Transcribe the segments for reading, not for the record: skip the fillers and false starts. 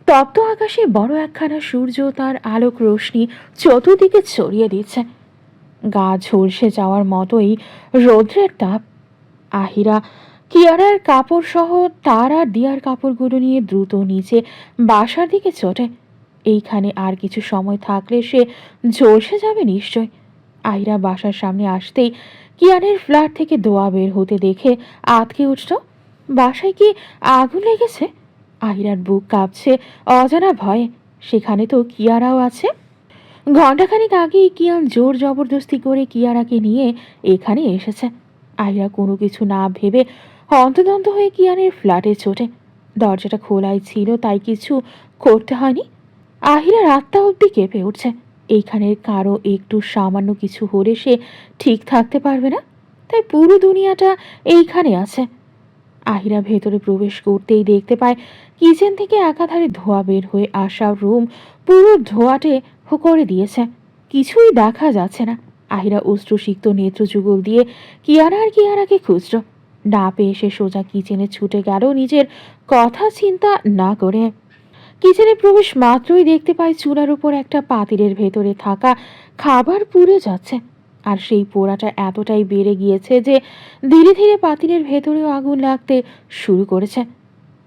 তপ্ত আকাশে বড় একখানা সূর্য তার আলোক রশ্মি চতুর্দিকে ছড়িয়ে দিচ্ছে। গা ঝলসে যাওয়ার মতোই রৌদ্রের তাপ। আহিরা কিয়ারার কাপড় সহ তার আর দিয়ার কাপড়গুলো নিয়ে দ্রুত নিচে বাসার দিকে ছোটে। এইখানে আর কিছু সময় থাকলে সে ঝলসে যাবে নিশ্চয়। আহিরা বাসার সামনে আসতেই কিয়ানের ফ্ল্যাট থেকে ধোঁয়া বের হতে দেখে আঁতকে উঠল। বাসায় কি আগুন লেগেছে? আহিরার বুক কাঁপছে অজানা ভয়ে। সেখানে তো কিয়ারাও আছে। ঘণ্টাখানিক আগেই কিয়ান জোর জবরদস্তি করে কিয়ারাকে নিয়ে এখানে এসেছে। আহিরা কোনো কিছু না ভেবে হন্তদন্ত হয়ে কিয়ানের ফ্ল্যাটে ছোটে। দরজাটা খোলাই ছিল, তাই কিছু করতে হয়নি। আহিরার আত্মা অব্দি কেঁপে উঠছে। এইখানের কারো একটু সামান্য কিছু হলে সে ঠিক থাকতে পারবে না, তাই পুরো দুনিয়াটা এইখানে আছে। আহিরা ভেতরে প্রবেশ করতেই দেখতে পায় কিচেন থেকে একাধারে ধোঁয়া বের হয়ে আসা রুম পুরো ধোঁয়াটে করে দিয়েছে। কিছুই দেখা যাচ্ছে না। আহিরা অশ্রুসিক্ত নেত্রযুগল দিয়ে কিয়ারাকে খুঁজল। না পেয়ে সে সোজা কিচেনে ছুটে গেল নিজের কথা চিন্তা না করে। কিচেনে প্রবেশ মাত্রই দেখতে পায় চুলার উপর একটা পাতিলের ভেতরে থাকা খাবার পুড়ে যাচ্ছে। আর সেই পোড়াটা এতটাই বেড়ে গিয়েছে যে ধীরে ধীরে পাতিলের ভেতরেও আগুন লাগতে শুরু করেছে।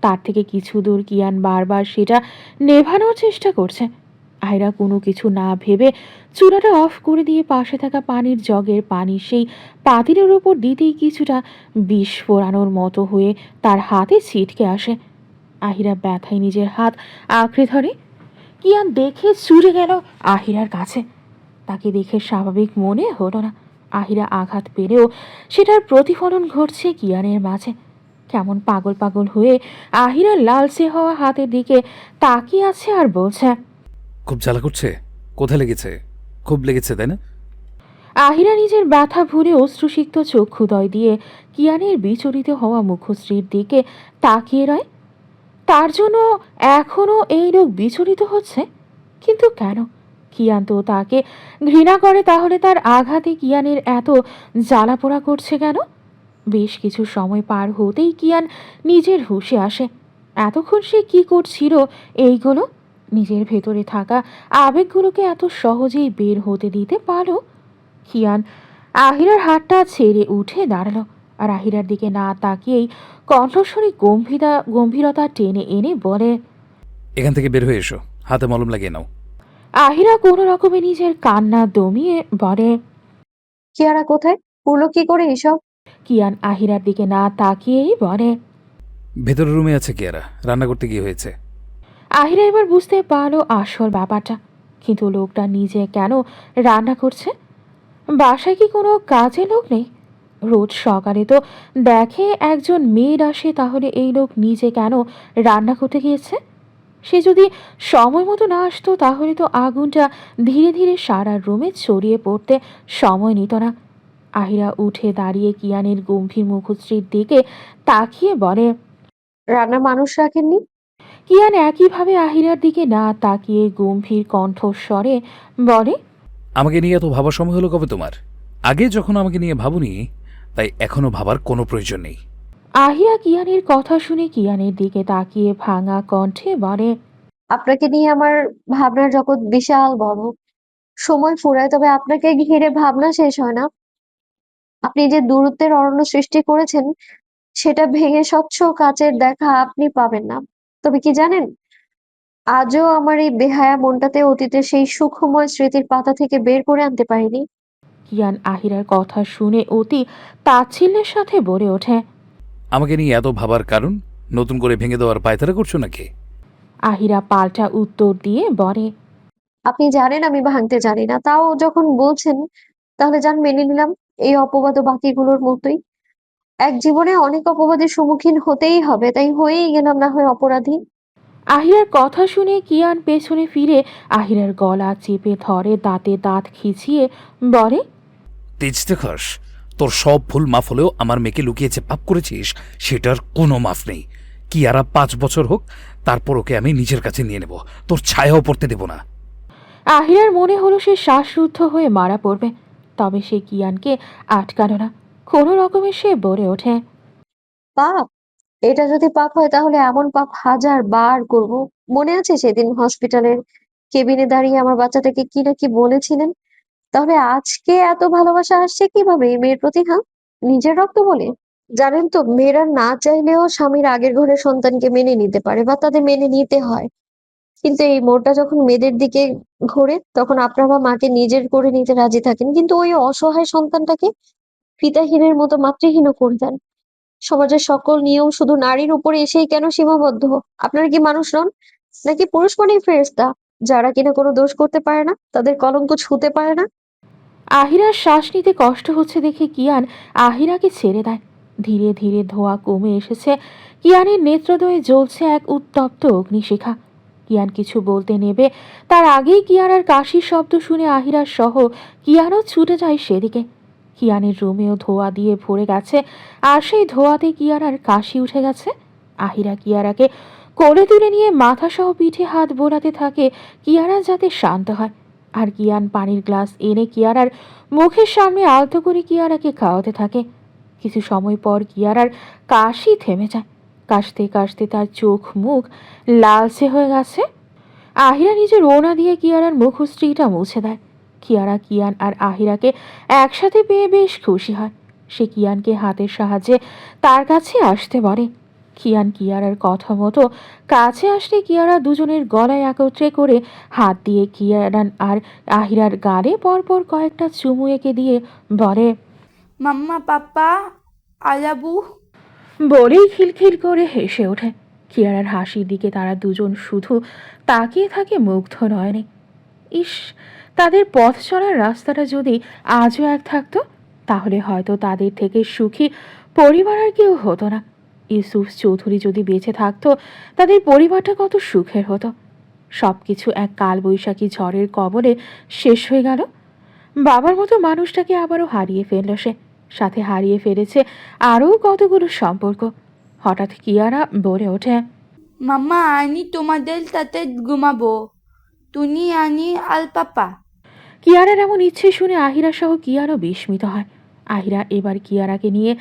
তার থেকে কিছু দূর কিয়ান বারবার সেটা নেভানোর চেষ্টা করছে। আয়রা কোনো কিছু না ভেবে চুলাটা অফ করে দিয়ে পাশে থাকা পানির জগের পানি সেই পাতিলের ওপর দিতেই কিছুটা বিষ ফোড়ানোর মতো হয়ে তার হাতে ছিটকে আসে। আহিরা ব্যথায় নিজের হাত আঁকড়ে ধরে। কিয়ান দেখে ছুটে গেল আহিরার কাছে। তাকে দেখে স্বাভাবিক মনে হলো না। আহিরা আঘাত পেলেও সেটার প্রতিফলন ঘটছে কিয়ানের মাঝে। কেমন পাগল পাগল হয়ে আহিরার লালচে হওয়া হাতের দিকে তাকিয়ে আছে আর বলছে, খুব জ্বালা করছে? কোথায় লেগেছে? খুব লেগেছে তাই না? আহিরা নিজের ব্যথা ভুলে অশ্রুসিক্ত চক্ষুদয় দিয়ে কিয়ানের বিচলিত হওয়া মুখশ্রীর দিকে তাকিয়ে রয়। তার জন্য এখনও এই লোক বিচলিত হচ্ছে, কিন্তু কেন? কিয়ান তো তাকে ঘৃণা করে, তাহলে তার আঘাতে কিয়ানের এত জ্বালাপোড়া করছে কেন? বেশ কিছু সময় পার হতেই কিয়ান নিজের হুঁশে আসে। এতক্ষণ সে কি করছিল এইগুলো? নিজের ভেতরে থাকা আবেগগুলোকে এত সহজেই বের হতে দিতে পারল? কিয়ান আহিরার হাতটা ছেড়ে উঠে দাঁড়ালো আর আহিরার দিকে না তাকিয়েই কণ্ঠস্বরে গম্ভীরতা টেনে এনে বলে, এখান থেকে বের হয়ে এসো, হাতে মলম লাগিয়ে নাও। আহিরা কোনো রকমে নিজের কান্না দমিয়ে বলে, কিয়ারা কোথায়? পুরলো কি করে এসব? কিয়ান আহিরার দিকে না তাকিয়েই বলে, ভেতরের রুমে আছে কিয়ারা, রান্না করতে গিয়ে হয়েছে। আহিরা এবার বুঝতে পারলো আসল ব্যাপারটা। কিন্তু লোকটা নিজে কেন রান্না করছে? বাসায় কি কোনো কাজে লোক নেই? রোজ সকালে তো দেখে একজন মেয়ের আসে, তাহলে এই লোক নিজে কেন রান্না করতে গিয়েছে? সে যদি সময় মতো না আসতো তাহলে তো আগুনটা ধীরে ধীরে সারা রুমে ছড়িয়ে পড়তে সময় নিত না। আহিরা উঠে দাঁড়িয়ে কিয়ানের গম্ভীর মুখশ্রীর দিকে তাকিয়ে বলে, রান্না মানুষ রাখেননি? কিয়ান একইভাবে আহিরার দিকে না তাকিয়ে গম্ভীর কণ্ঠস্বরে বলে, আমাকে নিয়ে এত ভাবার সময় হলো কবে তোমার? আগে যখন আমাকে নিয়ে ভাবুনি, তাই এখনো ভাবার কোনো প্রয়োজন নেই। আহিরা কিয়ানের কথা শুনে কিয়ানের দিকে তাকিয়ে ভাঙা কণ্ঠে বলে, আপনাকে নিয়ে আমার ভাবনার জগৎ বিশাল বড়। সময় ফুরায়, তবে আপনাকে ঘিরে ভাবনা শেষ হয় না। আপনি যে দূরত্বের অরণ্য সৃষ্টি করেছেন, সেটা ভেঙে স্বচ্ছ কাচের দেখা আপনি পাবেন না। তবে কি জানেন, আজও আমার এই বেহায়া মনটাতে অতীতের সেই সুখময় স্মৃতির পাতা থেকে বের করে আনতে পারিনি। কিয়ান আহিরার কথা শুনে অতি তাচ্ছিল্যের সাথে বলে ওঠে, আমাকে নিয়ে এত ভাবার কারণ নতুন করে ভেঙে দেওয়ার পায়তারা করছো নাকি? আহিরা পাল্টা উত্তর দিয়ে বলে, আপনি জানেন আমি ভাঙতে জানি না, তাও যখন বলছেন তাহলে যান মেনে নিলাম। এই অপবাদ বাকিগুলোর মতোই, এক জীবনে অনেক অপবাদের সম্মুখীন হতেই হবে, তাই হয়েই গেলাম না হয় অপরাধী। আহিরার কথা শুনে কিয়ান পেছনে ফিরে আহিরার গলা চেপে ধরে, দাঁতে দাঁত খিচিয়ে বলে, তেজতে খাস, তোর সব ভুল মাফ হলেও আমার মেয়েকে লুকিয়েছে পাপ করেছিস, সেটার কোনো মাফ নেই। কিয়ারা 5 বছর হোক, তারপর ওকে আমি নিজের কাছে নিয়ে নেব, তোর ছায়াও পড়তে দেব না। আহিরার মনে হলো সে শ্বাসরুদ্ধ হয়ে মারা পড়বে, তবে সে কিয়ানকে আটকাল না। কোনো রকমে সে বলে ওঠে। পাপ? এটা যদি পাপ হয় তাহলে এমন পাপ হাজার বার করব। মনে আছে সেদিন হসপিটালের কেবিনে দাঁড়িয়ে আমার বাচ্চাটাকে কি না কি বলেছিলেন? তাহলে আজকে এত ভালোবাসা আসছে কিভাবে এই মেয়ের প্রতি, হ্যাঁ? নিজের রক্ত বলে? জানেন তো, মেয়েরা না চাইলেও স্বামীর আগের ঘরের সন্তানকে মেনে নিতে পারে বা তাদের মেনে নিতে হয়। কিন্তু এই মোড়টা যখন মেয়েদের দিকে ঘোরে তখন আপনার বা মাকে নিজের করে নিতে রাজি থাকেন। কিন্তু ওই অসহায় সন্তানটাকে পিতাহীনের মতো মাতৃহীন করে দেন। সমাজের সকল নিয়ম শুধু নারীর উপরে এসেই কেন সীমাবদ্ধ? আপনারা কি মানুষ নন? নাকি পুরুষ মানেই ফেরেশতা? যারা কিনা কোনো দোষ করতে পারে না, তাদের কলঙ্ক ছুঁতে পারে না? আহিরার শ্বাস নিতে কষ্ট হচ্ছে দেখে কিয়ান আহিরাকে ছেড়ে দেয়। ধীরে ধীরে ধোঁয়া কমে এসেছে। কিয়ানের নেত্রদ্বয়ে জ্বলছে এক উত্তপ্ত অগ্নিশিখা। কিয়ান কিছু বলতে নেবে তার আগেই কিয়ানার কাশির শব্দ শুনে আহিরার সহ কিয়ানও ছুটে যায় সেদিকে। কিয়ানের রুমেও ধোঁয়া দিয়ে ভরে গেছে, আর সেই ধোঁয়াতে কিয়ানার কাশি উঠে গেছে। আহিরা কিয়ারাকে কোলে তুলে নিয়ে মাথা সহ পিঠে হাত বোলাতে থাকে কিয়ারা যাতে শান্ত হয়। আর কিয়ান পানির গ্লাস এনে কিয়ারার মুখের সামনে আলতো করে কিয়ারাকে খাওয়াতে থাকে। কিছু সময় পর কিয়ারার কাশি থেমে যায়। কাশতে কাশতে তার চোখ মুখ লালচে হয়ে গেছে। আহিরা নিজের ওড়না দিয়ে কিয়ারার মুখশ্রীটা মুছে দেয়। কিয়ান আর আহিরাকে একসাথে পেয়ে বেশ খুশি হয়। সে কিয়ানকে হাতের সাহায্যে তার কাছে আসতে বলে। কিয়ারার কথা মতো কাছে আসলে কিয়ারা দুজনের গলায় একত্রে করে হাত দিয়ে কিয়ারান আর আহিরার গালে পরপর কয়েকটা চুমু এঁকে দিয়ে বলে, মাম্মা পাপ্পা আলাবু। বলেই খিলখিল করে হেসে ওঠে। কিয়ারার হাসির দিকে তারা দুজন শুধু তাকিয়ে থাকে মুগ্ধ নয়নে। ইস, তাদের পথ চলার রাস্তাটা যদি আজও এক থাকতো, তাহলে হয়তো তাদের থেকে সুখী পরিবার আর কেউ হতো না। ইউসুফ চৌধুরী যদি বেঁচে থাকতো, তাদের পরিবারটা কত সুখের হতো। সবকিছু এক কালবৈশাখী ঝড়ের কবলে শেষ হয়ে গেল। বাবার মতো মানুষটাকে আবারও হারিয়ে ফেলল সে। সাথে হারিয়ে ফেলেছে আরও কতগুলো সম্পর্ক। হঠাৎ কিয়ারা বলে ওঠে, মাম্মা আমি তোমাদের সাথে ঘুমাবো, তুমি আনি আল পাপা। কিয়ারার এমন ইচ্ছে শুনে আহিরা সহ কিয়ারও বিস্মিত হয়। আহিরা এবার কিয়ারাকে নিয়ে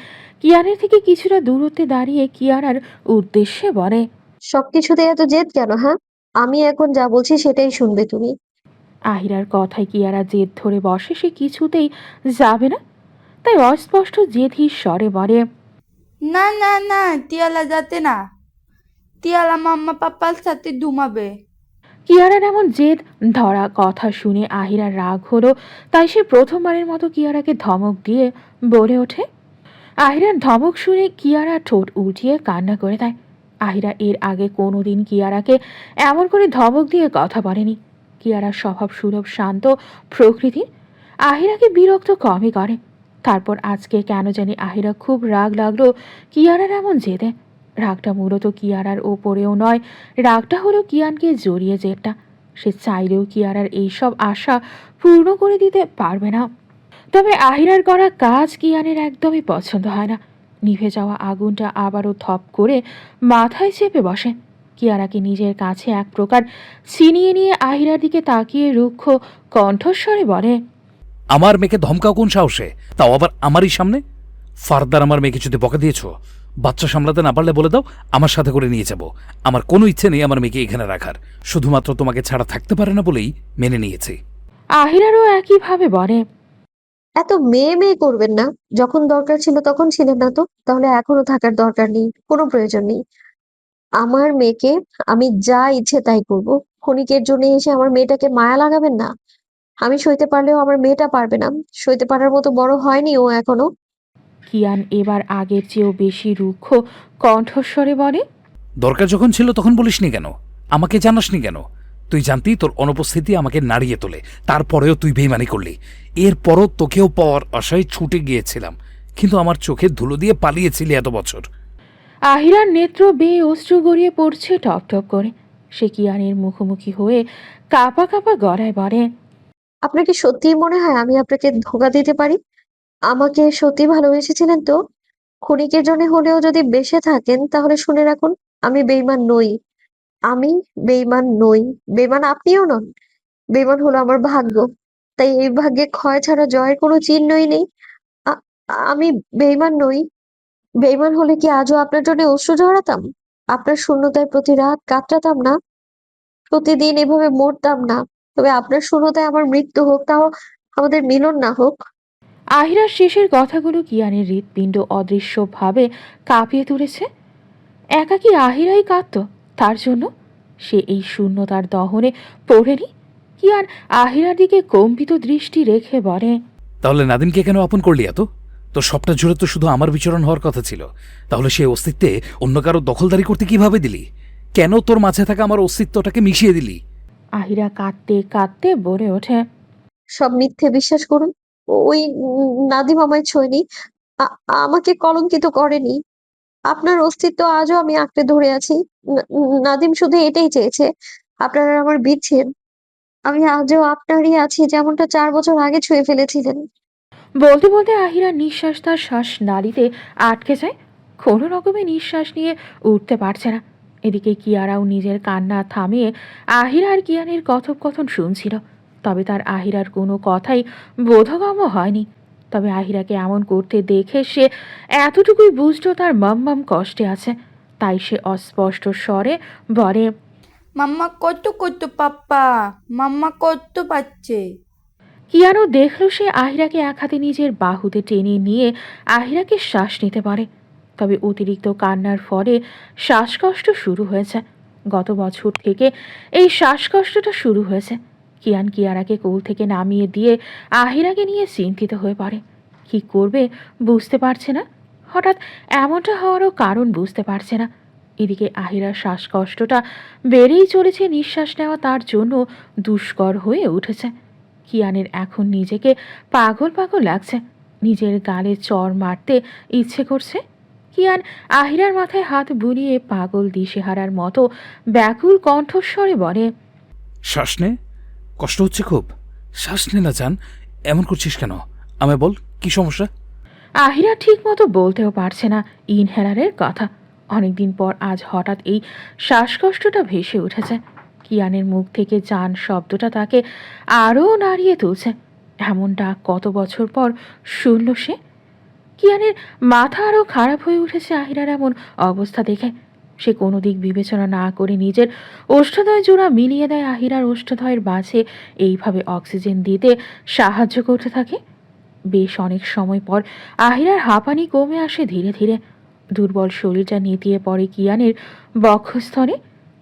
কিয়ারের থেকে কিছুটা দূরত্বে দাঁড়িয়ে কিয়ারার উদ্দেশ্যে বলে, সবকিছুতে এত জেদ কেন, হ্যাঁ? আমি এখন যা বলছি সেটাই শুনবে তুমি। আহিরার কথায় কিয়ারা জেদ ধরে বসে সে কিছুতেই যাবে না। তাই অস্পষ্ট জেদহির স্বরে বলে, না না না, তিয়ালা যাতে না, তিয়ালা মাম্মা পাপ্পার সাথে ঘুমাবে। কিয়ারার এমন জেদ ধরা কথা শুনে আহিরার রাগ হলো। তাই সে প্রথমবারের মতো কিয়ারাকে ধমক দিয়ে বলে ওঠে। আহিরার ধমক শুনে কিয়ারা ঠোঁট উঠিয়ে কান্না করে দেয়। আহিরা এর আগে কোনোদিন কিয়ারাকে এমন করে ধমক দিয়ে কথা বলেনি। কিয়ারার স্বভাব সুলভ শান্ত প্রকৃতির। আহিরাকে বিরক্ত কমই করে। তারপর আজকে কেন জানি আহিরা খুব রাগ লাগলো কিয়ারার এমন জেদে। রাগটা মূলত কিয়ারার ওপরেও নয়, রাগটা হলো কিয়ানকে জড়িয়ে জেদটা। সে চাইলেও কিয়ারার এইসব আশা পূর্ণ করে দিতে পারবে না। তবে আহিরার করা কাজ কিয়ানের একদমই পছন্দ হয় না। নিভে যাওয়া আগুনটা আবারও থপ করে মাথায় চেপে বসে। কিয়ারাকে নিজের কাছে এক প্রকার ছিনিয়ে নিয়ে আহিরার দিকে তাকিয়ে রুক্ষ কণ্ঠস্বরে বলে, আমার মেয়েকে ধমকাও কোন সাহসে, তাও আবার আমারই সামনে? ফারদার আমার মেয়েকে যদি বকা দিয়েছো, বাচ্চা সামলাতে না পারলে বলে দাও, আমার সাথে করে নিয়ে যাব। আমার কোনো ইচ্ছে নেই আমার মেয়েকে এখানে রাখার, শুধুমাত্র তোমাকে ছাড়া থাকতে পারে না বলেই মেনে নিয়েছি। আহিরারও একইভাবে বলে, এত মেয়ে মেয়ে করবেন না। যখন দরকার ছিল তখন ছিলেন না তো? তাহলে এখনো থাকার দরকার নেই, কোনো প্রয়োজন নেই। আমার মেয়েকে আমি যা ইচ্ছে তাই করব। ক্ষণিকের জন্য এসে আমার মেয়েটাকে মায়া লাগাবেন না। আমি সইতে পারলেও আমার মেয়েটা পারবে না। সইতে পারার মতো বড় হয়নি ও এখনো। কিয়ান এবার আগের চেয়েও বেশি রুক্ষ কণ্ঠস্বরে বলে, দরকার যখন ছিল তখন বলিসনি কেন? আমাকে জানাসনি কেন? তুই জানতি তোর অনুপস্থিতি আমাকে নাড়িয়ে তোলে, তারপরেও তুই বেইমানি করলি। এরপরও তোকেও পাওয়ার আশায় ছুটে গিয়েছিলাম, কিন্তু আমার চোখে ধুলো দিয়ে পালিয়েছিলি এত বছর। আহিরার নেত্র বেয়ে অশ্রু গড়িয়ে পড়ছে টপ টপ করে। সে কিয়ানের মুখোমুখি হয়ে কাঁপা কাঁপা গলায় বলে, আপনার কি সত্যিই মনে হয় আমি আপনাকে ধোঁকা দিতে পারি? আমাকে সত্যি ভালোবেসেছিলেন তো? ক্ষণিকের জন্য হলেও যদি বেঁচে থাকেন তাহলে শুনে রাখুন, আমি বেইমান নই। আমি বেইমান নই। বেইমান আপনিও নন। বেইমান হলো আমার ভাগ্য। তাই এই ভাগ্যে ক্ষয় ছাড়া জয়ের কোনো চিহ্নই নেই। আ আমি বেইমান নই। বেইমান হলে কি আজও আপনার জন্য অশ্রু ঝরাতাম? আপনার শূন্যতায় প্রতি রাত কাতরাতাম না? প্রতিদিন এভাবে মরতাম না? তবে আপনার শূন্যতায় আমার মৃত্যু হোক, তাও আমাদের মিলন না হোক। আহিরার শেষের কথাগুলো কিয়ানের হৃৎপিণ্ড অদৃশ্যভাবে কাঁপিয়ে তুলেছে। একাকী আহিরাই কাঁদত তার জন্য। সে এই শূন্যতার দহনে পড়েনি। কিয়ান আহিরার দিকে কম্পিত দৃষ্টি রেখে বলে, তাহলে নাদিমকে কেন আপন করলি এত? তোর সবটা জুড়ে তো শুধু আমার বিচরণ হওয়ার কথা ছিল। তাহলে সে অস্তিত্বে অন্য কারো দখলদারি করতে কিভাবে দিলি? কেন তোর মাঝে থাকা আমার অস্তিত্বটাকে মিশিয়ে দিলি? আহিরা কাঁদতে কাঁদতে বলে ওঠে, সব মিথ্যে, বিশ্বাস করুন। ওই নাদিম আমায় ছোঁয়নি, আমাকে কলঙ্কিত করেনি। আপনার অস্তিত্ব আজও আমি আঁকড়ে ধরে আছি। নাদিম শুধু এটাই চেয়েছে, আপনার আর আমার বিচ্ছেদ। আমি আজও আপনারই আছি, যেমনটা 4 বছর আগে ছুঁয়ে ফেলেছিলেন। বলতে বলতে আহিরার নিঃশ্বাস তার শ্বাস নালীতে আটকে যায়। কোনো রকমে নিঃশ্বাস নিয়ে উঠতে পারছে না। এদিকে কিয়ারাও নিজের কান্না থামিয়ে আহিরা আর কিয়ানের কথোপকথন শুনছিল। তবে তার আহিরার কোনো কথাই বোধগম্য হয়নি। তবে আহিরাকে এমন করতে দেখে সে এতটুকুই বুঝল তার মাম্মাম কষ্টে আছে। তাই সে অস্পষ্ট স্বরে বলে, মাম্মা কত কত পাপ্পা, মাম্মা কত পাচ্ছে। কিয়ানো দেখল সে আহিরাকে এক হাতে নিজের বাহুতে টেনে নিয়ে আহিরাকে শ্বাস নিতে পারে। তবে অতিরিক্ত কান্নার ফলে শ্বাসকষ্ট শুরু হয়েছে। গত বছর থেকে এই শ্বাসকষ্টটা শুরু হয়েছে। কিয়ান কিয়ারাকে কোল থেকে নামিয়ে দিয়ে আহিরাকে নিয়ে চিন্তিত হয়ে পড়ে। কি করবে বুঝতে পারছে না। হঠাৎ এমনটা হওয়ারও কারণ বুঝতে পারছে না। এদিকে আহিরার শ্বাসকষ্টটা বেড়েই চলেছে, নিঃশ্বাস নেওয়া তার জন্য দুষ্কর হয়ে উঠেছে। কিয়ানের এখন নিজেকে পাগল পাগল লাগছে। নিজের গালে চড় মারতে ইচ্ছে করছে। কিয়ান আহিরার মাথায় হাত বুলিয়ে পাগল দিশেহারার মতো ব্যাকুল কণ্ঠস্বরে বলে, শ্বাস নে। কষ্ট হচ্ছে খুব? শ্বাস নে না জান, এমন করছিস কেন? আমায় বল, কি সমস্যা? আহিরা ঠিক মতো বলতেও পারছে না ইনহেলারের কথা। অনেকদিন পর আজ হঠাৎ এই শ্বাসকষ্টটা ভেসে উঠেছে। কিয়ানের মুখ থেকে জান শব্দটা তাকে আরও নাড়িয়ে তুলছে। এমন ডাক কত বছর পর শুনল সে। কিয়ানের মাথা আরও খারাপ হয়ে উঠেছে আহিরার এমন অবস্থা দেখে। সে কোনো দিক বিবেচনা না করে নিজের ওষ্ঠদ্বয় জোড়া মিলিয়ে দেয় আহিরার ওষ্ঠদ্বয়ের মাঝে, এইভাবে অক্সিজেন দিতে সাহায্য করতে থাকে। বেশ অনেক সময় পর আহিরার হাঁপানি কমে আসে ধীরে ধীরে। দুর্বল শরীরটা নেতিয়ে পড়ে কিয়ানের বক্ষস্থলে।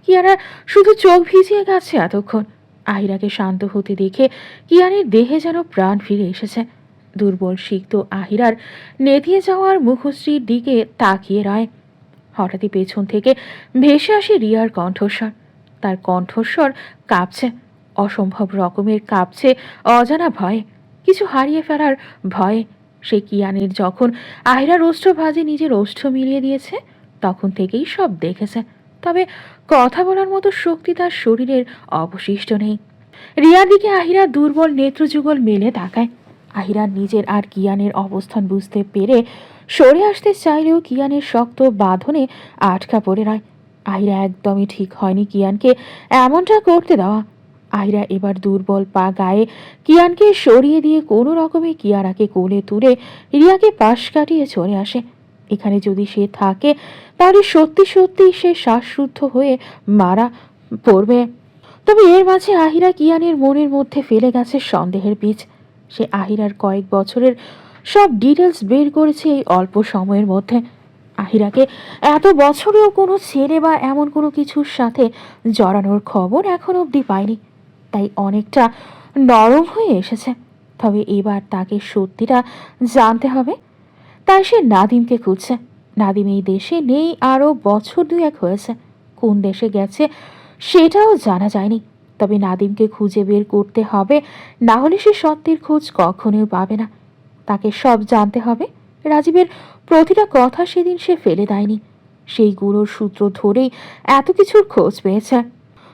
কিয়ারা শুধু চোখ ভিজিয়ে গেছে এতক্ষণ। আহিরাকে শান্ত হতে দেখে কিয়ানের দেহে যেন প্রাণ ফিরে এসেছে। দুর্বল সিক্ত আহিরার নেতিয়ে যাওয়ার মুখশ্রীর দিকে তাকিয়ে রয়। হঠাৎই পেছন থেকে ভেসে আসে রিয়ার কণ্ঠস্বর। তার কণ্ঠস্বর কাঁপছে, অসম্ভব রকমের কাঁপছে, অজানা ভয়ে, কিছু হারিয়ে ফেলার ভয়ে। সে কিয়ানের যখন আহিরার ওষ্ঠ ভাজে নিজের ওষ্ঠ মিলিয়ে দিয়েছে তখন থেকেই সব দেখেছে। তবে কথা বলার মতো শক্তি তার শরীরের অবশিষ্ট নেই। রিয়ার দিকে আহিরা দুর্বল নেত্রযুগল মেলে তাকায়। আহিরা নিজের আর কিয়ানের অবস্থান বুঝতে পেরে সরে আসতে চাইলেও কিয়ানের শক্ত বাঁধনে আটকা পড়ে রয়। আহিরা একদমই ঠিক হয়নি কিয়ানকে এমনটা করতে দেওয়া। আহিরা এবার দুর্বল পা গায়ে কিয়ানকে সরিয়ে দিয়ে কোনো রকমে কিয়ারাকে কোলে তুলে রিয়াকে পাশ কাটিয়ে চলে আসে। এখানে যদি সে থাকে তাহলে সত্যি সত্যি সে শ্বাসরুদ্ধ হয়ে মারা পড়বে। তবে এর মাঝে আহিরা কিয়ানের মনের মধ্যে ফেলে গেছে সন্দেহের বীজ। সে আহিরার কয়েক বছরের সব ডিটেলস বের করেছে এই অল্প সময়ের মধ্যে। আহিরাকে এত বছরেও কোনো ছেলে বা এমন কোনো কিছুর সাথে জড়ানোর খবর এখন অবধি পায়নি। তাই অনেকটা নরম হয়ে এসেছে। তবে এবার তাকে সত্যিটা জানতে হবে। তাই সে নাদিমকে খুঁজছে। নাদিম এই দেশে নেই, আরও বছর 2-1 হয়েছে। কোন দেশে গেছে সেটাও জানা যায়নি। তবে নাদিমকে খুঁজে বের করতে হবে, না হলে সে সত্যের খোঁজ কখনোই পাবে না। তাকে সব জানতে হবে। রাজীবের প্রতিটা কথা সেদিন সে ফেলে দেয়নি। সেইগুলোর সূত্র ধরেই এত কিছুর খোঁজ পেয়েছে।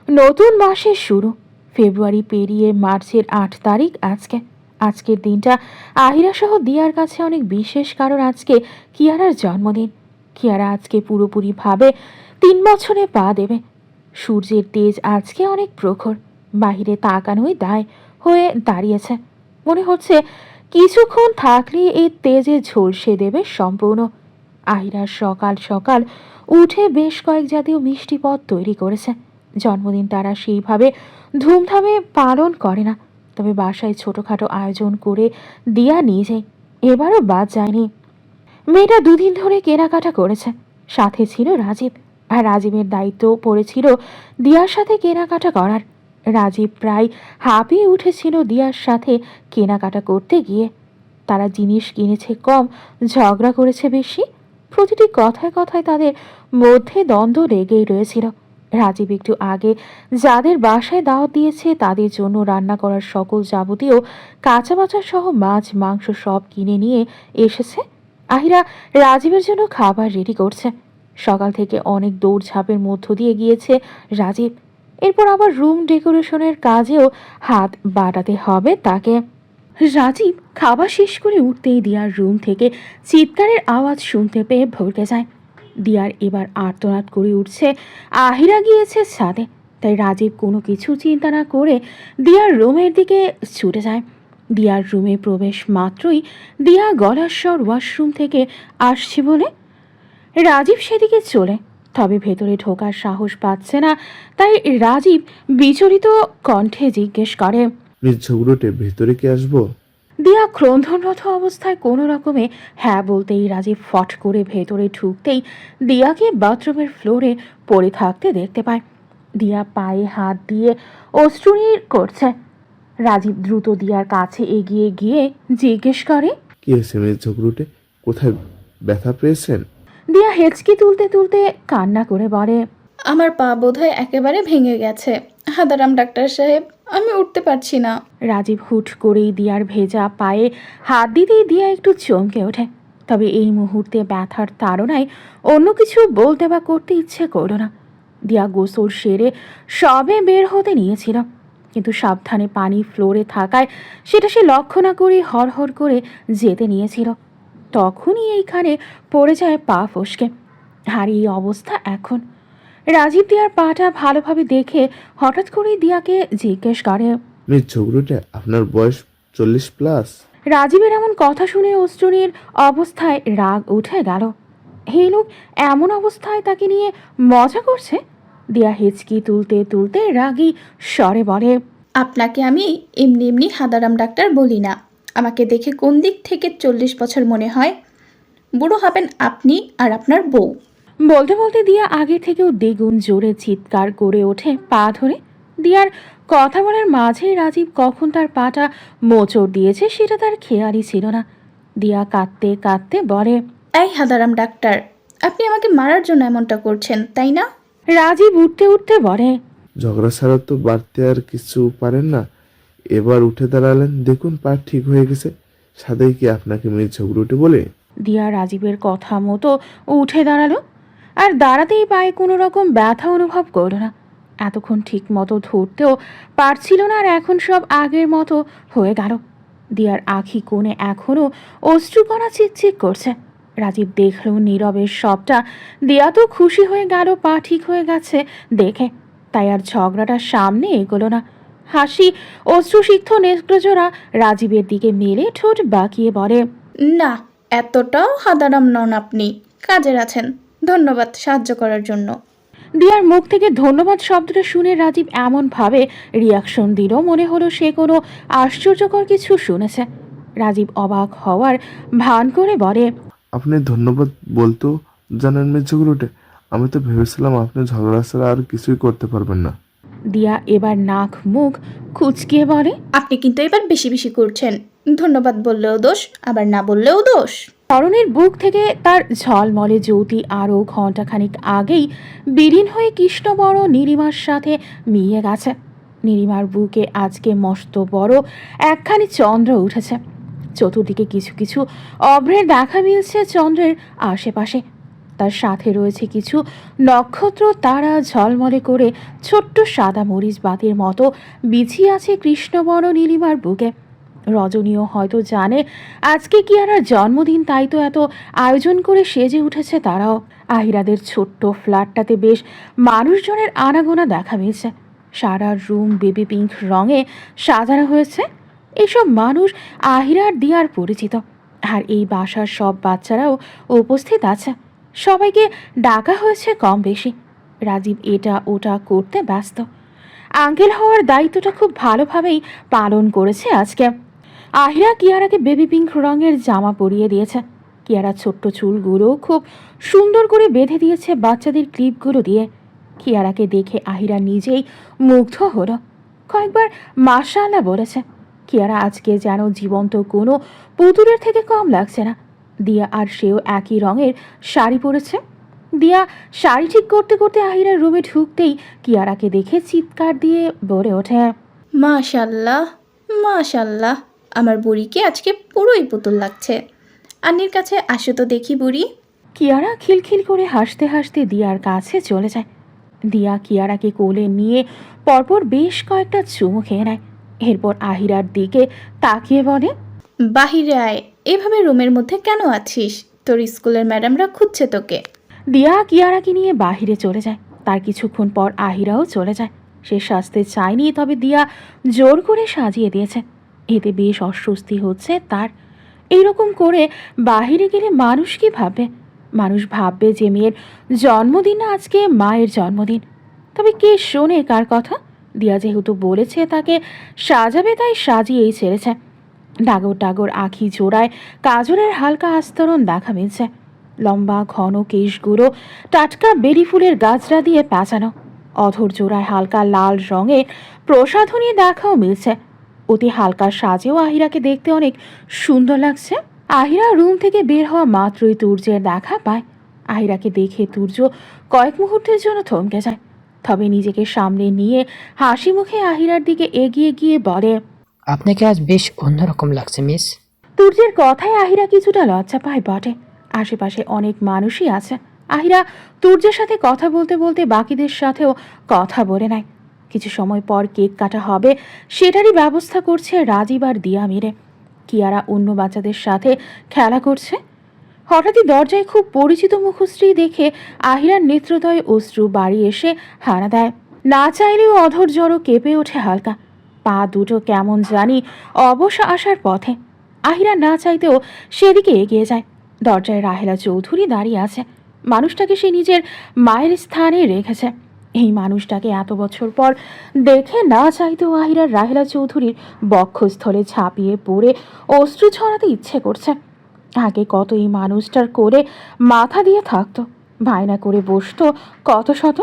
নতুন মাসের শুরু। ফেব্রুয়ারি পেরিয়ে মার্চের 8 তারিখ আজকে। আজকের দিনটা আহিরা সহ দিয়ার কাছে অনেক বিশেষ, কারণ আজকে কিয়ারার জন্মদিন। কিয়ারা আজকে পুরোপুরিভাবে 3 বছরে পা দেবে। সূর্যের তেজ আজকে অনেক প্রখর। বাহিরে তাকানোই দায় হয়ে দাঁড়িয়েছে। মনে হচ্ছে কিছুক্ষণ থাকলে এই তেজে ঝলসে দেবে সম্পূর্ণ। আহিরা সকাল সকাল উঠে বেশ কয়েক জাতীয় মিষ্টি পদ তৈরি করেছে। জন্মদিন তারা সেইভাবে ধুমধামে পালন করে না, তবে বাসায় ছোটখাটো আয়োজন করে দিয়া নিয়ে যায়। এবারও বাদ যায়নি। মেয়েটা দুদিন ধরে কেনাকাটা করেছে। সাথে ছিল রাজীব, আর রাজীবের দায়িত্ব পড়েছিল দিয়ার সাথে কেনাকাটা করার। রাজীব প্রায় হাঁপিয়ে উঠেছিল দিয়ার সাথে কেনাকাটা করতে গিয়ে। তারা জিনিস কিনেছে কম, ঝগড়া করেছে বেশি। প্রতিটি কথায় কথায় তাদের মধ্যে দ্বন্দ্ব লেগেই রয়েছিল। রাজীব একটু আগে যাদের বাসায় দাওয়াত দিয়েছে তাদের জন্য রান্না করার সকল যাবতীয় কাঁচা বাচা সহ মাছ মাংস সব কিনে নিয়ে এসেছে। আহিরা রাজীবের জন্য খাবার রেডি করছে। সকাল থেকে অনেক দৌড়ঝাঁপের মধ্য দিয়ে গিয়েছে রাজীব। এরপর আবার রুম ডেকোরেশনের কাজেও হাত বাড়াতে হবে তাকে। রাজীব খাবার শেষ করে উঠতেই দিয়ার রুম থেকে চিৎকারের আওয়াজ শুনতে পেয়ে ভরকে যায়। দিয়ার এবার আর্তনাদ করে উঠছে। আহিরা গিয়েছে ছাদে, তাই রাজীব কোনো কিছু চিন্তা না করে দিয়ার রুমের দিকে ছুটে যায়। দিয়ার রুমে প্রবেশ মাত্রই দিয়া গলার স্বর ওয়াশরুম থেকে আসছে বলে রাজীব সেদিকে চলে, তবে ভেতরে ঢোকার সাহস পাচ্ছে না। তাই রাজীব বিচলিত কণ্ঠে জিজ্ঞেস করে, মিস ঝগড়ুটে ভেতরে কি আসবো? দিয়া ক্রন্ধনরত অবস্থায় কোনো রকমে হ্যাঁ বলতেই রাজীব ফট করে ভেতরে ঢুকতেই দিয়াকে বাথরুমের ফ্লোরে পড়ে থাকতে দেখতে পায়। দিয়া পায়ে হাত দিয়ে অশ্রুনীর করছে। রাজীব দ্রুত দিয়ার কাছে এগিয়ে গিয়ে জিজ্ঞেস করে, কি হয়েছে মিস ঝগড়ুটে? কোথায় ব্যথা পেয়েছেন? দিয়া হেঁচকি তুলতে তুলতে কান্না করে বলে, আমার পা বোধহয় একেবারে ভেঙে গেছে। হাদারাম ডাক্তার সাহেব, আমি উঠতে পারছি না। রাজীব হুট করেই দিয়ার ভেজা পায়ে হাত দিতেই দিয়া একটু চমকে ওঠে। তবে এই মুহূর্তে ব্যথার তাড়নায় অন্য কিছু বলতে বা করতে ইচ্ছে করল না। দিয়া গোসল সেরে সবে বের হতে নিয়েছিল, কিন্তু সাবধানে পানি ফ্লোরে থাকায় সেটা সে লক্ষ্য না করে হড়হড় করে যেতে নিয়েছিল। তখনই এইখানে পড়ে যায় পা ফসকে। আর এই অবস্থা এখন। রাজীব দিয়ার পাটা ভালোভাবে দেখে হঠাৎ করেই দিয়াকে জিজ্ঞেস করে, মিস ঝগড়ুটে আপনার বয়স 40+? রাজীবের এমন কথা শুনে অশ্রুনীর অবস্থায় রাগ উঠে গেল। এই লোক এমন অবস্থায় তাকে নিয়ে মজা করছে। দিয়া হেঁচকি তুলতে তুলতে রাগী স্বরে বলে, আপনাকে আমি এমনি এমনি হাদারাম ডাক্তার বলি না। আমাকে দেখে কোন দিক থেকে 40 বছর মনে হয়? বুড়ো হবেন আপনি আর আপনার বউ। বলতে বলতে দিয়া আগে থেকেও দ্বিগুণ জোরে চিৎকার করে ওঠে পা ধরে। দিয়ার কথা বলার মাঝেই রাজীব কখন তার পাটা মোচড় দিয়েছে সেটা তার খেয়ালই ছিল না। দিয়া কাঁদতে কাঁদতে বলে, এই হাদারাম ডাক্তার, আপনি আমাকে মারার জন্য এমনটা করছেন, তাই না? রাজীব উঠতে উঠতে বলে, ঝগড়া ছাড়া তো বাড়তে আর কিছু পারেন না। এবার উঠে দাঁড়ালেন, দেখুন পা ঠিক হয়ে গেছে। সাদাই কি আপনাকে মিস ঝগড়ুটে বলে? দিয়া রাজীবের কথা মতো উঠে দাঁড়ালো, আর দাঁড়াতেই পায়ে কোনো রকম ব্যথা অনুভব করল না। এতক্ষণ ঠিক মতো ধরতেও পারছিল না, আর এখন সব আগের মতো হয়ে গেল। দিয়ার আখি কোণে এখনও অশ্রুকণা চিকচিক করছে। রাজীব দেখল নীরবের সবটা। দিয়া তো খুশি হয়ে গেল পা ঠিক হয়ে গেছে দেখে, তাই আর ঝগড়াটা সামনে এগোলো না। হাসি অশ্রুসিক্ত নেত্রজোড়া রাজীবের দিকে মেলে ঠোঁট বাঁকিয়ে বলে, না, এতটাও হাদারাম নন আপনি। কাজের আছেন। ধন্যবাদ সাহায্য করার জন্য। দিয়ার মুখ থেকে ধন্যবাদ শব্দটা শুনে রাজীব এমনভাবে রিয়াকশন দিল মনে হলো সে কোনো আশ্চর্যকর কিছু শুনেছে। রাজীব অবাক হওয়ার ভান করে বলে, আপনি ধন্যবাদ বলতেও জানেন মিস ঝগড়ুটে? আমি তো ভেবেছিলাম আপনি ঝগড়া ছাড়া আর কিছুই করতে পারবেন না। দিয়া এবার নাক মুখ কুচকিয়ে বলে, আপনি কিন্তু এবার বেশি বেশি করছেন। ধন্যবাদ বললেও দোষ, আবার না বললেও দোষ। তরণের বুক থেকে তার ঝলমলে জ্যোতি আরও ঘণ্টাখানিক আগেই বিলীন হয়ে কৃষ্ণবড় নীলিমার সাথে মিলিয়ে গেছে। নীলিমার বুকে আজকে মস্ত বড় একখানি চন্দ্র উঠেছে। চতুর্দিকে কিছু কিছু অভ্রের দেখা মিলছে চন্দ্রের আশেপাশে। তার সাথে রয়েছে কিছু নক্ষত্র, তারা ঝলমলে করে ছোট্ট সাদা মরিচ বাতির মতো বিছিয়ে আছে কৃষ্ণবর্ণ নীলিমার বুকে। রজনীও হয়তো জানে আজকে কিয়ারার জন্মদিন, তাই তো এত আয়োজন করে সেজে উঠেছে তারাও। আহিরাদের ছোট্ট ফ্ল্যাটটাতে বেশ মানুষজনের আনাগোনা দেখা মিলছে। সারা রুম বেবি পিঙ্ক রঙে সাজানো হয়েছে। এসব মানুষ আহিরা আর দিয়ার পরিচিত। আর এই বাসার সব বাচ্চারাও উপস্থিত আছে। সবাইকে ডাকা হয়েছে কম বেশি। রাজীব এটা ওটা করতে ব্যস্ত। আঙ্কেল হওয়ার দায়িত্বটা খুব ভালোভাবেই পালন করেছে আজকে। আহিরা কিয়ারাকে বেবি পিঙ্ক রঙের জামা পরিয়ে দিয়েছে। কিয়ারা ছোট্ট চুলগুলো খুব সুন্দর করে বেঁধে দিয়েছে বাচ্চাদের ক্লিপগুলো দিয়ে। কিয়ারাকে দেখে আহিরা নিজেই মুগ্ধ হলো। কয়েকবার মাশাআল্লাহ বলেছে। কিয়ারা আজকে যেন জীবন্ত কোনো পুতুলের থেকে কম লাগছে না। দিয়া আর সেও একই রঙের শাড়ি পরেছে। দিয়া শাড়ি ঠিক করতে করতে আহিরার রুমে ঢুকতেই কিয়ারাকে দেখে চিৎকার দিয়ে বলে ওঠে, মাশাল্লাহ, মাশাল্লাহ, আমার বুড়িকে আজকে পুরোই পুতুল লাগছে। আন্নির কাছে আসো তো দেখি বুড়ি। কিয়ারা খিলখিল করে হাসতে হাসতে দিয়ার কাছে চলে যায়। দিয়া কিয়ারাকে কোলে নিয়ে পরপর বেশ কয়েকটা চুমু খেয়ে নেয়। এরপর আহিরার দিকে তাকিয়ে বলে, বাহিরে আয়, এভাবে রুমের মধ্যে কেন আছিস? তোর স্কুলের ম্যাডামরা খুঁজছে তোকে। দিয়া কিয়ারাকে নিয়ে বাহিরে চলে যায়। তার কিছুক্ষণ পর আহিরাও চলে যায়। সে সাজতে চায়নি, তবে দিয়া জোর করে সাজিয়ে দিয়েছে। এতে বেশ অস্বস্তি হচ্ছে তার। এইরকম করে বাহিরে গেলে মানুষ কি ভাববে? মানুষ ভাববে যে মেয়ের জন্মদিন না, আজকে মায়ের জন্মদিন। তবে কে শোনে কার কথা? দিয়া যেহেতু বলেছে তাকে সাজাবে, তাই সাজিয়েই ছেড়েছে। ডাগর ডাগর আঁখি জোড়ায় কাজলের হালকা আস্তরণ দেখা মিলছে। লম্বা ঘন কেশগুলো টাটকা বেরি ফুলের গাছরা দিয়ে পেঁচানো। অধর জোড়ায় হালকা লাল রঙের প্রসাধনী দেখাও মিলছে। অতি হালকা সাজেও আহিরাকে দেখতে অনেক সুন্দর লাগছে। আহিরা রুম থেকে বের হওয়া মাত্রই তুর্যের দেখা পায়। আহিরাকে দেখে তুর্য কয়েক মুহূর্তের জন্য থমকে যায়। তবে নিজেকে সামনে নিয়ে হাসি মুখে আহিরার দিকে এগিয়ে গিয়ে বলে, আপনাকে আজ বেশ অন্যরকম লাগছে মিস। তুর্যের কথায় আহিরা কিছুটা লজ্জা পায় বটে। আশেপাশে অনেক মানুষই আছে। আহিরা তুর্যের সাথে কথা বলতে বলতে বাকিদের সাথেও কথা বলে নেয়। কিছু সময় পর কেক কাটা হবে, সেটারই ব্যবস্থা করছে রাজীব আর দিয়া মিলে। কিয়ারা অন্য বাচ্চাদের সাথে খেলা করছে। হঠাৎই দরজায় খুব পরিচিত মুখশ্রী দেখে আহিরার নেত্রদয়ে অশ্রু বাড়ি এসে হানা দেয়। না চাইলেও অধর জড়ো কেঁপে ওঠে হালকা। পা দুটো কেমন জানি অবশ আসার পথে। আহিরা না চাইতেও সেদিকে এগিয়ে যায়। দরজায় রাহেলা চৌধুরী দাঁড়িয়ে আছে। মানুষটাকে সে নিজের মায়ের স্থানে রেখেছে। এই মানুষটাকে এত বছর পর দেখে না চাইতেও আহিরার রাহেলা চৌধুরীর বক্ষস্থলে ঝাঁপিয়ে পড়ে অশ্রু ছড়াতে ইচ্ছে করছে। আগে কত এই মানুষটার করে মাথা দিয়ে থাকতো, বায়না করে বসতো কত শত।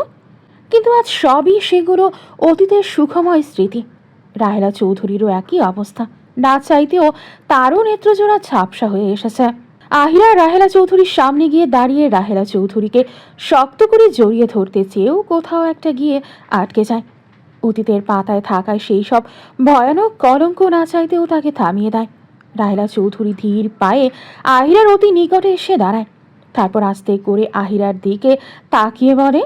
কিন্তু আজ সবই সেগুলো অতীতের সুখময় স্মৃতি। রাহেলা চৌধুরীরও একই অবস্থা। না চাইতেও তারও নেত্রজোড়া ঝাপসা হয়ে এসেছে। আহিরা রাহেলা চৌধুরীর সামনে গিয়ে দাঁড়িয়ে রাহেলা চৌধুরীকে শক্ত করে জড়িয়ে ধরতে চেয়েও কোথাও একটা গিয়ে আটকে যায়। অতীতের পাতায় থাকায় সেই সব ভয়ানক কলঙ্ক না চাইতেও তাকে থামিয়ে দেয়। রাহেলা চৌধুরী ধীর পায়ে আহিরার অতি নিকটে এসে দাঁড়ায়। তারপর আস্তে করে আহিরার দিকে তাকিয়ে বলে,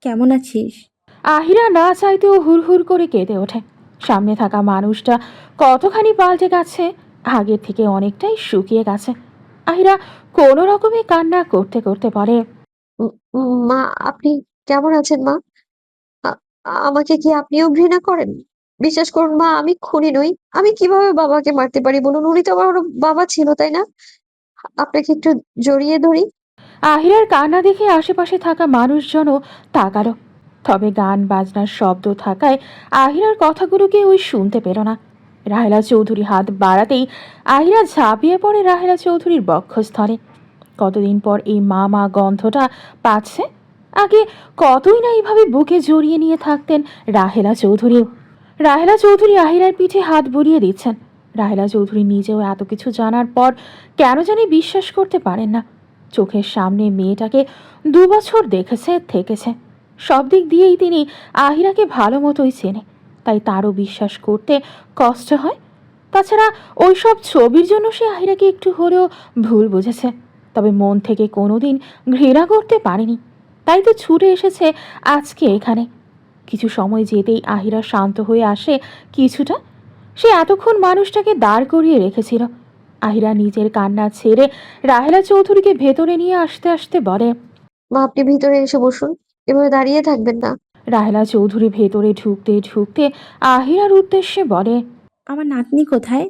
কেমন আছিস? আহিরা না চাইতেও হুড়হুড় করে কেঁদে ওঠে। সামনে থাকা মানুষটা কতখানি পাল্টে গেছে, আগের থেকে অনেকটাই শুকিয়ে গেছে। আহিরা কোনো রকমে কান্না করতে করতে বলে, মা, আপনি কেমন আছেন মা? আ- আমাকে কি আপনিও ঘৃণা করেন? বিশ্বাস করুন মা, আমি খুনি নই। আমি কিভাবে বাবাকে মারতে পারি বলুন? উনি তো আমার বাবা ছিল, তাই না? আপনাকে একটু জড়িয়ে ধরি। আহিরার কান্না দেখে আশেপাশে থাকা মানুষজনও তাকালো। তবে গান বাজনার শব্দ থাকায় আহিরার কথাগুলোকে ওই শুনতে পেল না। রাহেলা চৌধুরী হাত বাড়াতেই আহিরা ঝাঁপিয়ে পড়ে রাহেলা চৌধুরীর বক্ষস্থলে। কতদিন পর এই মা মা গন্ধটা পাচ্ছে। আগে কতই না এইভাবে বুকে জড়িয়ে নিয়ে থাকতেন রাহেলা চৌধুরী। রাহেলা চৌধুরী আহিরার পিঠে হাত বুলিয়ে দিচ্ছেন। রাহেলা চৌধুরী নিজেও এত কিছু জানার পর কেন জানি বিশ্বাস করতে পারেন না। চোখের সামনে মেয়েটাকে 2 বছর দেখেছে, থেকেছে। সব দিক দিয়েই তিনি আহিরাকে ভালো মতোই চেনে, তাই তারও বিশ্বাস করতে কষ্ট হয়। তাছাড়া ওই সব ছবির জন্য সে আহিরাকে একটু হলেও ভুল বুঝেছে, তবে মন থেকে কোনোদিন ঘৃণা করতে পারেনি। তাই তো ছুটে এসেছে আজকে এখানে। কিছু সময় যেতেই আহিরা শান্ত হয়ে আসে কিছুটা। সে এতক্ষণ মানুষটাকে দাঁড় করিয়ে রেখেছিল। আহিরা নিজের কান্না ছেড়ে রাহেলা চৌধুরীকে ভেতরে নিয়ে আসতে আসতে বলে, মা, আপনি ভিতরে এসে বসুন। এভাবে দাঁড়িয়ে থাকবেন না। রাহেলা চৌধুরী ভেতরে ঢুকতে ঢুকতে আহিরার উদ্দেশ্যে বলে, আমার নাতনি কোথায়?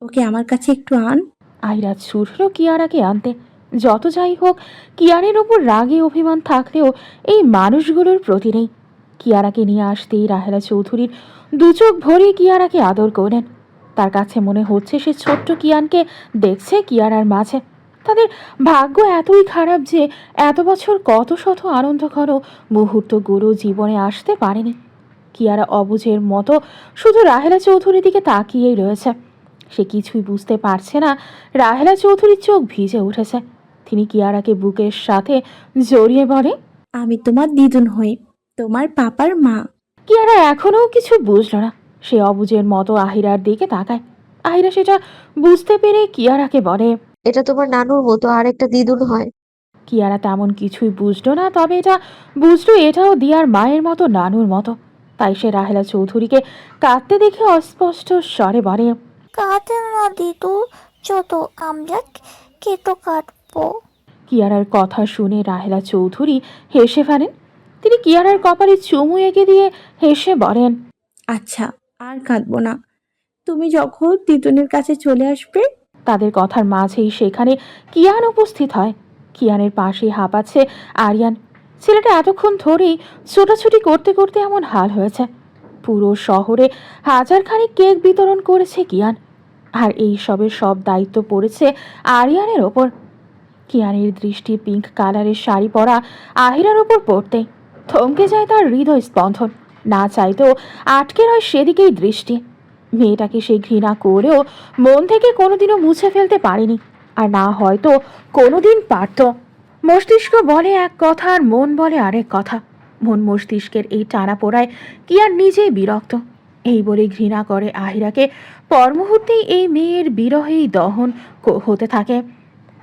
ওকে আমার কাছে একটু আন। আহিরা ছুটল কিয়ারাকে আনতে। যত যাই হোক, কিয়ারের ওপর রাগে অভিমান থাকলেও এই মানুষগুলোর প্রতি নেই। কিয়ারাকে নিয়ে আসতেই রাহেলা চৌধুরীর দু চোখ ভরে কিয়ারাকে আদর করলেন। তার কাছে মনে হচ্ছে সে ছোট্ট কিয়ানকে দেখছে কিয়ারার মাঝে। তাদের ভাগ্য এতই খারাপ যে এত বছর কত শত আনন্দঘন মুহূর্তগুলো জীবনে আসতে পারেনি। কিয়ারা অবুঝের মতো শুধু রাহেলা চৌধুরীর দিকে তাকিয়েই রয়েছে। সে কিছুই বুঝতে পারছে না রাহেলা চৌধুরীর চোখ ভিজে উঠেছে। তিনি কিয়ারাকে বুকের সাথে জড়িয়ে বলে, আমি তোমার দিদুন হই, তোমার পাপার মা। কিয়ারা এখনও কিছু বুঝল না। সে অবুঝের মতো আহিরার দিকে তাকায়। আহিরা সেটা বুঝতে পেরে কিয়ারাকে বলে, এটা তোমার নানুর মতো আর একটা দিদুন হয়। কিয়ারা তেমন কিছুই বুঝলো না, তবে এটা বুঝলো এটাও দিয়ার মায়ের মতো নানুর মতো। তাই সে রাহেলা চৌধুরীকে কাঁদতে দেখে অস্পষ্ট স্বরে বলে, কাঁদে না দিদু, যত আমরা কেটো কাটবো। কিয়ারার কথা শুনে রাহেলা চৌধুরী হেসে ফেলেন। তিনি কিয়ারার কপালে চুমু এঁকে দিয়ে হেসে বলেন, আচ্ছা, আর কাঁদবো না। তুমি যখন দিদুনের কাছে চলে আসবে। তাদের কথার মাঝেই সেখানে কিয়ান উপস্থিত হয়। কিয়ানের পাশে হাঁপাচ্ছে আরিয়ান। ছেলেটা এতক্ষণ ধরেই ছোটাছুটি করতে করতে এমন হাল হয়েছে। পুরো শহরে হাজারখানেক কেক বিতরণ করেছে কিয়ান, আর এই সবের সব দায়িত্ব পড়েছে আরিয়ানের ওপর। কিয়ানের দৃষ্টি পিঙ্ক কালারের শাড়ি পরা আহিরার ওপর পড়তে থমকে যায় তার হৃদয় স্পন্দন। না চাইতেও আটকে রয় সেদিকেই দৃষ্টি। মেয়েটাকে সে ঘৃণা করেও মন থেকে কোনোদিনও মুছে ফেলতে পারেনি, আর না হয়তো কোনোদিন পারত। মস্তিষ্ক বলে এক কথা আর মন বলে আরেক কথা। মন মস্তিষ্কের এই টানাপোড়ায় কিয়ান নিজেই বিরক্ত। এই বলে ঘৃণা করে আহিরাকে। পর মুহূর্তেই এই মেয়ের বিরহেই দহন হতে থাকে।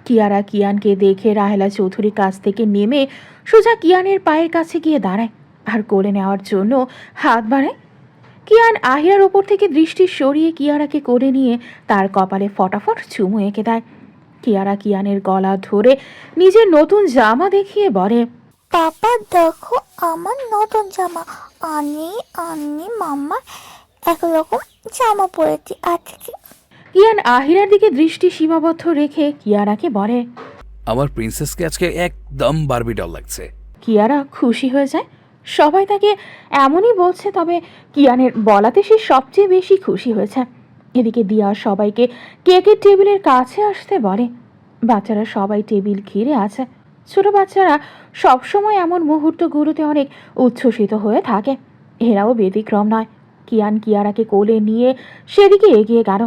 কিয়ারা কিয়ানকে দেখে রাহেলা চৌধুরীর কাছ থেকে নেমে সোজা কিয়ানের পায়ের কাছে গিয়ে দাঁড়ায় আর কোলে নেওয়ার জন্য হাত বাড়ায়। কিয়ান আহিরার ওপর থেকে দৃষ্টি সরিয়ে কিয়ারাকে কোলে নিয়ে তার কপালে ফটাফট চুমু এঁকে দেয়। কিয়ারা কিয়ানের গলা ধরে নিজের নতুন জামা দেখিয়ে বলে, পাপা দেখো আমার নতুন জামা। আনি আনি মাম্মা একরকম জামা পরেছি আজকে। কিয়ান আহিরার দিকে দৃষ্টি সীমাবদ্ধ রেখে কিয়ারাকে বলে, আমার প্রিন্সেসকে আজকে একদম বারবি ডল লাগছে। কিয়ারা খুশি হয়ে যায়। সবাই তাকে এমনই বলছে, তবে কিয়ানের বলাতে সে সবচেয়ে বেশি খুশি হয়েছে। এদিকে দিয়া সবাইকে কেকের টেবিলের কাছে আসতে বলে। বাচ্চারা সবাই টেবিল ঘিরে আছে। ছোট বাচ্চারা সবসময় এমন মুহূর্তগুলোতে অনেক উচ্ছ্বসিত হয়ে থাকে। এরাও ব্যতিক্রম নয়। কিয়ান কিয়ারাকে কোলে নিয়ে সেদিকে এগিয়ে গেল।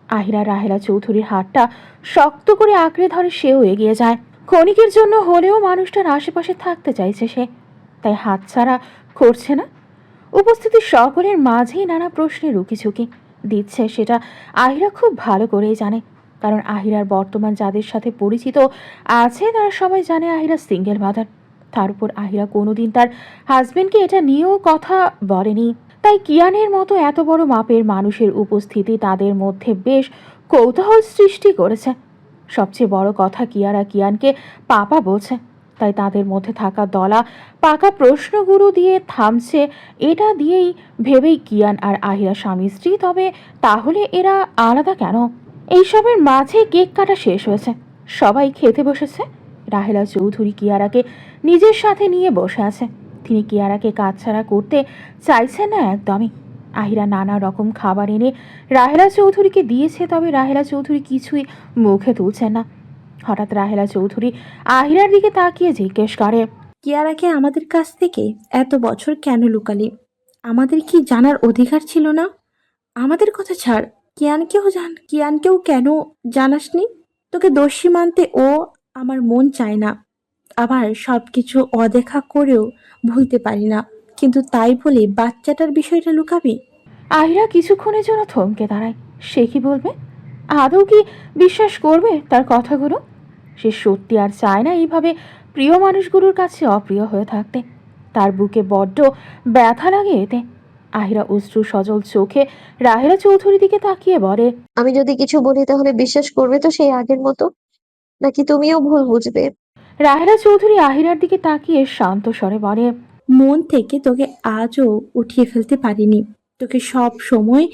আহিরা রাহেলা চৌধুরীর হাতটা শক্ত করে আঁকড়ে ধরে সেও এগিয়ে যায়। ক্ষণিকের জন্য হলেও মানুষটার আশেপাশে থাকতে চাইছে সে, তাই হাতছাড়া করছে না। উপস্থিতি সকলের মাঝেই নানা প্রশ্নের রুকিঝুঁকি দিচ্ছে, সেটা আহিরা খুব ভালো করেই জানে। কারণ আহিরার বর্তমান যাদের সাথে পরিচিত আছে তারা সবাই জানে আহিরা সিঙ্গেল মাদার। তার উপর আহিরা কোনোদিন তার হাজবেন্ডকে এটা নিয়েও কথা বলেনি। তাই কিয়ানের মতো এত বড় মাপের মানুষের উপস্থিতি তাদের মধ্যে বেশ কৌতূহল সৃষ্টি করেছে। সবচেয়ে বড় কথা, কিয়ারা কিয়ানকে পাপা বলছে। তাই তাদের মধ্যে থাকা দলা পাকা প্রশ্নগুলো দিয়ে থামছে। এটা দিয়েই ভেবেই কিয়ান আর আহিরা স্বামী স্ত্রী, তবে তাহলে এরা আলাদা কেন? এইসবের মাঝে কেক কাটা শেষ হয়েছে, সবাই খেতে বসেছে। রাহেলা চৌধুরী কিয়ারাকে নিজের সাথে নিয়ে বসে আছে। তিনি কিয়ারাকে কাছছাড়া করতে চাইছেন না একদমই। আহিরা নানা রকম খাবার এনে রাহেলা চৌধুরীকে দিয়েছে, তবে রাহেলা চৌধুরী কিছুই মুখে তুলছেন না। হঠাৎ রাহেলা চৌধুরী আহিরার দিকে তাকিয়ে জিজ্ঞেস করে, কিয়ারাকে আমাদের কাছ থেকে এত বছর কেন লুকালি? আমাদের কি জানার অধিকার ছিল না? আমাদের কথা ছাড়, কিয়ানকেও কেন জানাসনি? তোকে দোষী মানতে ও আমার মন চায় না। আবার সবকিছু অদেখা করেও ভুলতে পারি না, কিন্তু তাই বলে বাচ্চাটার বিষয়টা লুকাবি? আহিরা কিছুক্ষণের জন্য থমকে দাঁড়ায়। সে কি বলবে? আদৌ কি বিশ্বাস করবে তার কথাগুলো? সে সত্যি আর চায় না এইভাবে প্রিয় মানুষগুলোর কাছে অপ্রিয় হয়ে থাকতে। তার বুকে বড্ড ব্যথা লাগে এতে। আহিরা অশ্রু সজল চোখে রাহেলা চৌধুরীর দিকে তাকিয়ে বলে, আমি যদি কিছু বলি তাহলে বিশ্বাস করবে তো সেই আগের মতো, নাকি তুমিও ভুল বুঝবে? রাহেলা চৌধুরী আহিরার দিকে তাকিয়ে শান্ত স্বরে বলে, মন থেকে তোকে আজও উঠিয়ে ফেলতে পারিনি। তোকে সব সময়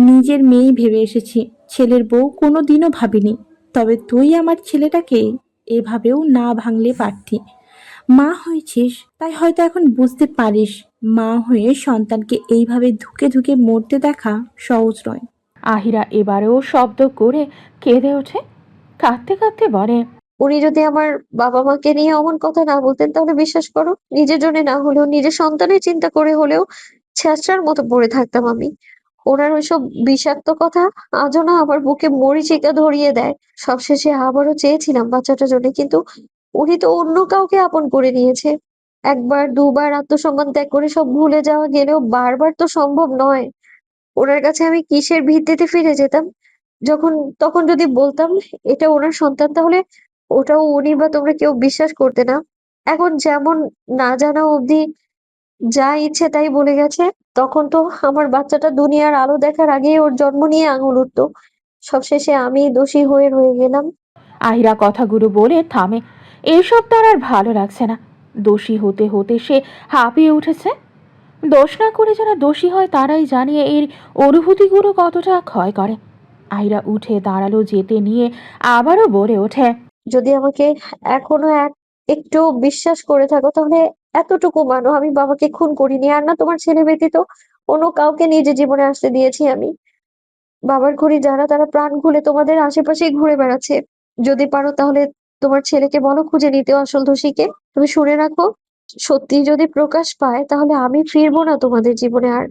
নিজের মেয়েই ভেবে এসেছি, ছেলের বউ কোনো দিনও ভাবিনি। তবে তুই আমার ছেলেটাকে এভাবেও না ভাঙলে পারতি। মা হয়েছিস তাই হয়তো এখন বুঝতে পারিস, মা হয়ে সন্তানকে এইভাবে ধুকে ধুকে মরতে দেখা সহজ নয়। আহিরা এবারেও শব্দ করে কেঁদে ওঠে। কাঁদতে কাঁদতে বলে, উনি যদি আমার বাবা মাকে নিয়ে অমন কথা না বলতেন তাহলে বিশ্বাস করো নিজের জন্য না হলেও নিজের সন্তানের চিন্তা করে হলেও ছেঁচড়ার মতো পড়ে থাকতাম আমি। ওনার ওইসব বিষাক্ত কথা আজও না আমার বুকে মরীচিকা ধরিয়ে দেয়। সবশেষে আবারও চেয়েছিলাম বাচ্চাটার জন্য, কিন্তু উনি তো অন্য কাউকে আপন করে নিয়েছে। একবার দুবার আত্মসম্মান ত্যাগ করে সব ভুলে যাওয়া গেলেও বারবার তো সম্ভব নয়। ওনার কাছে আমি কিসের ভিত্তিতে ফিরে যেতাম? যখন তখন যদি বলতাম এটা ওনার সন্তান, তাহলে ওটাও উনি বা তোমরা কেউ বিশ্বাস করতে না। এখন যেমন না জানা অবধি যা ইচ্ছে তাই বলে গেছে, তখন তো আমার বাচ্চাটা দুনিয়ার আলো দেখার আগেই ওর জন্ম নিয়ে আঙুল উঠতো। সবশেষে আমি দোষী হয়ে রয়ে গেলাম। আহিরা কথাগুলো বলে থামে। এসব তার আর ভালো লাগছে না। দোষী হতে হতে সে হাঁপিয়ে উঠেছে। দোষ না করে যারা দোষী হয় তারাই জানে এর অনুভূতিগুলো কতটা ক্ষয় করে। আহিরা উঠে দাঁড়ালো, যেতে নিয়ে আবারও বলে ওঠে, যদি আমাকে এখনো একটু বিশ্বাস করে থাকো তাহলে এতটুকু মানো, আমি বাবাকে খুন করিনি। আর না তোমার ছেলে ব্যতীত অন্য কাউকে নিজের জীবনে আসতে দিয়েছি আমি। বাবার খুঁড়ি যারা তারা প্রাণ খুলে তোমাদের আশেপাশেই ঘুরে বেড়াচ্ছে। যদি পারো তাহলে তোমার ছেলেকে বলো খুঁজে নিতে আসল দোষীকে। তুমি শুনে রাখো, সত্যি যদি প্রকাশ পায় তাহলে আমি ফিরবো না তোমাদের জীবনে আর।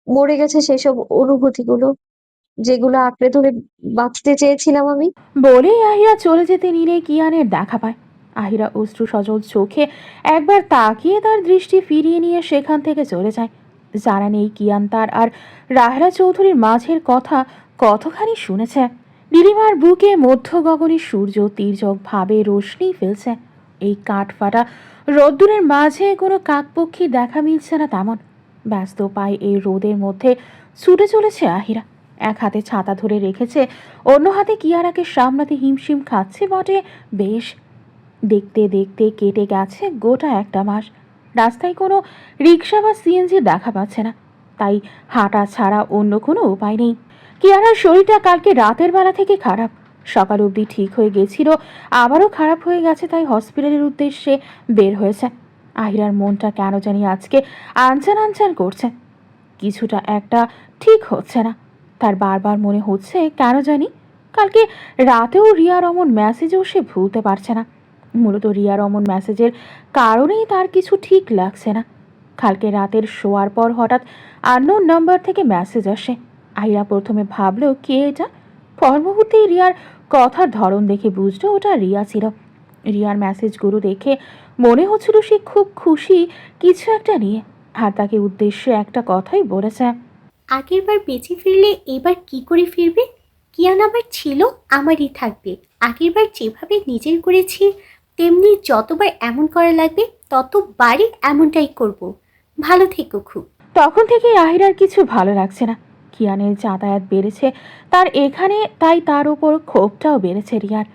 মরে গেছে সেসব অনুভূতিগুলো যেগুলো আঁকড়ে ধরে বাঁচতে চেয়েছিলাম আমি। বলেই আহিরা চলে যেতে নিলে কিয়ানের দেখা পায়। আহিরা অশ্রু সজল চোখে একবার তাকিয়ে তার দৃষ্টি ফিরিয়ে নিয়ে সেখান থেকে চলে যায়। জানা নেই কিয়ান তার আর রাহেলা চৌধুরীর মাঝের কথা কতখানি শুনেছে। নীলিমার বুকে মধ্য গগনে সূর্য তীর্যক ভাবে রোশনি ফেলছে। এই কাঠফাটা রোদ্দুরের মাঝে কোনো কাকপক্ষী দেখা মিলছে না তেমন। ব্যস্ত পায় এই রোদের মধ্যে ছুটে চলেছে আহিরা। এক হাতে ছাতা ধরে রেখেছে, অন্য হাতে কিয়ারাকে সামলাতে হিমশিম খাচ্ছে বটে বেশ। দেখতে দেখতে কেটে গেছে গোটা একটা মাস। রাস্তায় কোনো রিক্সা বা সিএনজি দেখা পাচ্ছে না, তাই হাঁটা ছাড়া অন্য কোনো উপায় নেই। কিয়ারার শরীরটা কালকে রাতের বেলা থেকে খারাপ। সকাল অবধি ঠিক হয়ে গেছিল, আবারও খারাপ হয়ে গেছে, তাই হসপিটালের উদ্দেশ্যে বের হয়েছে। আহিরার মনটা কেন জানি আজকে আনচান আনচান করছে। কিছুটা একটা ঠিক হচ্ছে না। তার বারবার মনে হচ্ছে কেন জানি কালকে রাতেও রিয়া রমন মেসেজও সে ভুলতে পারছে না। মূলত রিয়া রমন মেসেজের কারণেই তার কিছু ঠিক লাগছে না। কালকে রাতের শোয়ার পর হঠাৎ আননোন নাম্বার থেকে মেসেজ আসে। আহিরা প্রথমে ভাবলো কে এটা, পর মুহূর্তেই রিয়ার কথার ধরন দেখে বুঝলো ওটা রিয়া ছিল। রিয়ার মেসেজগুলো দেখে মনে হচ্ছিল সে খুব খুশি কিছু একটা নিয়ে, আর তাকে উদ্দেশ্যে একটা কথাই বলেছে। আগেরবার বেঁচে ফিরলে এবার কি করে ফিরবে? কিয়ান আবার ছিল, আমারই থাকবে। আগেরবার যেভাবে নিজের করেছি তেমনি যতবার এমন করা লাগবে ততবারই এমনটাই করব। ভালো থেকো খুব। তখন থেকে আহিরার কিছু ভালো লাগছে না। কিয়ানের যাতায়াত বেড়েছে তার এখানে, তাই তার উপর ক্ষোভটাও বেড়েছে রিয়ার।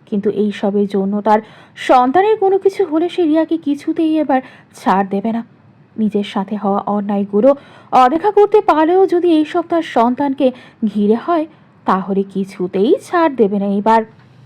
কিন্তু এই সবের জন্য তার সন্তানের কোনো কিছু হলে সে রিয়াকে কিছুতেই এবার ছাড় দেবে না। নিজের সাথে হওয়া অন্যায়গুলো অদেখা করতে পারলেও যদি এইসব তার সন্তানকে ঘিরে হয় তাহলে কিছুতেই ছাড় দেবে না এবার।